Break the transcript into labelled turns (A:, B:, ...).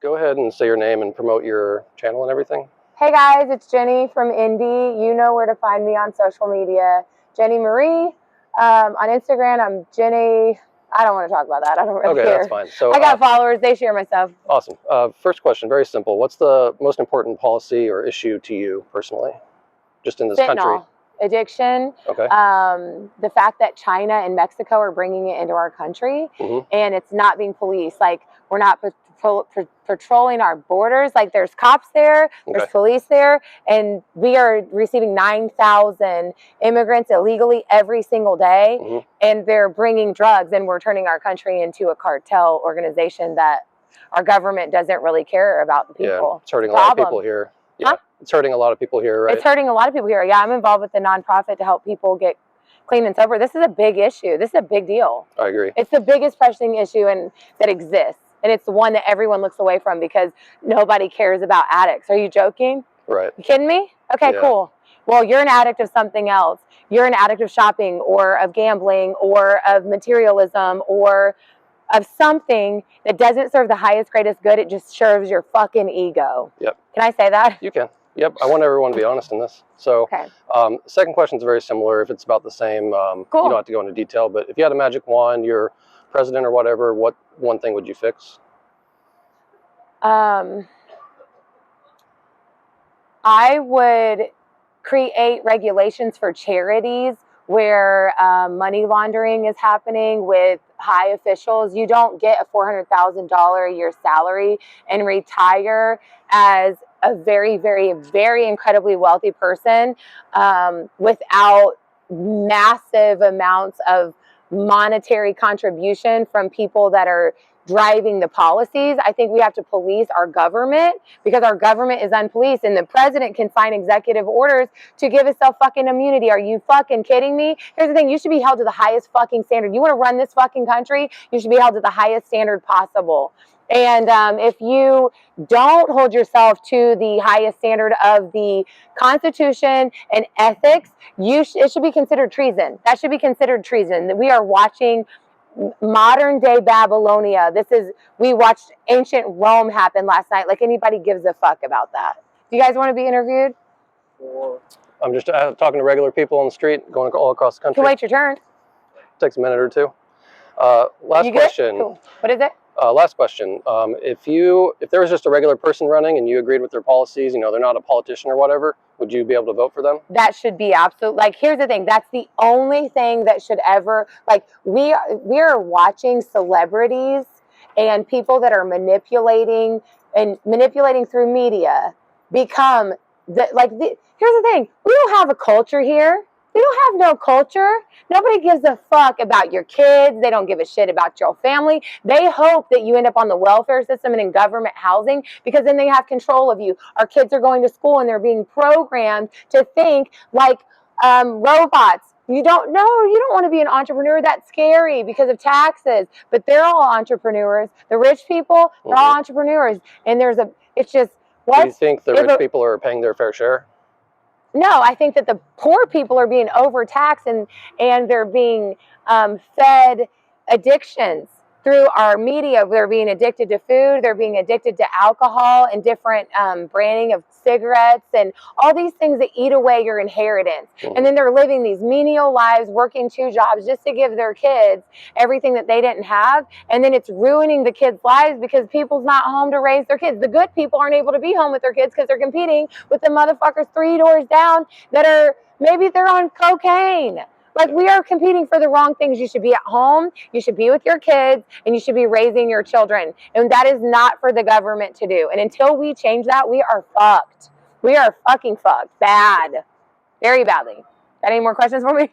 A: go ahead and say your name and promote your channel and everything.
B: Hey guys, it's Jenny from Indy. You know where to find me on social media. Jenny Marie. On Instagram, I'm Jenny. I don't want to talk about that. I don't really care.
A: Okay, that's fine. So
B: I got followers. They share my stuff.
A: Awesome. First question, very simple. What's the most important policy or issue to you personally, just in this country?
B: Addiction.
A: Okay.
B: The fact that China and Mexico are bringing it into our country, and it's not being policed. Like, we're not patrolling our borders. Like, there's cops there, there's police there, and we are receiving 9,000 immigrants illegally every single day, and they're bringing drugs, and we're turning our country into a cartel organization that our government doesn't really care about the people.
A: Yeah, it's hurting a lot of people here. Yeah, huh? It's hurting a lot of people here, right?
B: It's hurting a lot of people here. Yeah, I'm involved with a nonprofit to help people get clean and sober. This is a big issue. This is a big deal.
A: I agree.
B: It's the biggest pressing issue that exists. And it's the one that everyone looks away from because nobody cares about addicts. Are you joking?
A: Right.
B: You kidding me? Okay, cool. Well, you're an addict of something else. You're an addict of shopping or of gambling or of materialism or of something that doesn't serve the highest, greatest good. It just serves your fucking ego.
A: Yep.
B: Can I say that?
A: You can. Yep. I want everyone to be honest in this. So, second question is very similar. If it's about the same, you don't have to go into detail, but if you had a magic wand, you're president or whatever, what one thing would you fix?
B: I would create regulations for charities where money laundering is happening with high officials. You don't get a $400,000 a year salary and retire as a very, very, very incredibly wealthy person without massive amounts of monetary contribution from people that are driving the policies. I think we have to police our government because our government is unpoliced, and the president can sign executive orders to give himself fucking immunity. Are you fucking kidding me? Here's the thing. You should be held to the highest fucking standard. You want to run this fucking country? You should be held to the highest standard possible. And if you don't hold yourself to the highest standard of the Constitution and ethics, it should be considered treason. That should be considered treason. We are watching modern day Babylonia. We watched ancient Rome happen last night. Like, anybody gives a fuck about that. Do you guys want to be interviewed?
A: I'm just talking to regular people on the street, going all across the country.
B: You can wait your turn.
A: Takes a minute or two. Last question.
B: Cool. What is it?
A: Last question. If there was just a regular person running and you agreed with their policies, they're not a politician or whatever, would you be able to vote for them?
B: That should be absolute. Like, here's the thing. That's the only thing that should ever, like, we are watching celebrities and people that are manipulating through media become here's the thing. We don't have a culture here. We don't have no culture. Nobody gives a fuck about your kids. They don't give a shit about your family. They hope that you end up on the welfare system and in government housing because then they have control of you. Our kids are going to school and they're being programmed to think like robots. You don't want to be an entrepreneur. That's scary because of taxes. But they're all entrepreneurs. The rich people, they're all entrepreneurs. And do you think the
A: rich people are paying their fair share?
B: No, I think that the poor people are being overtaxed and they're being fed addictions through our media. They're being addicted to food. They're being addicted to alcohol and different branding of cigarettes and all these things that eat away your inheritance. And then they're living these menial lives, working 2 jobs just to give their kids everything that they didn't have. And then it's ruining the kids' lives because people's not home to raise their kids. The good people aren't able to be home with their kids because they're competing with the motherfuckers 3 doors down that are, maybe they're on cocaine. Like, we are competing for the wrong things. You should be at home, you should be with your kids, and you should be raising your children. And that is not for the government to do. And until we change that, we are fucked. We are fucking fucked. Bad. Very badly. Got any more questions for me?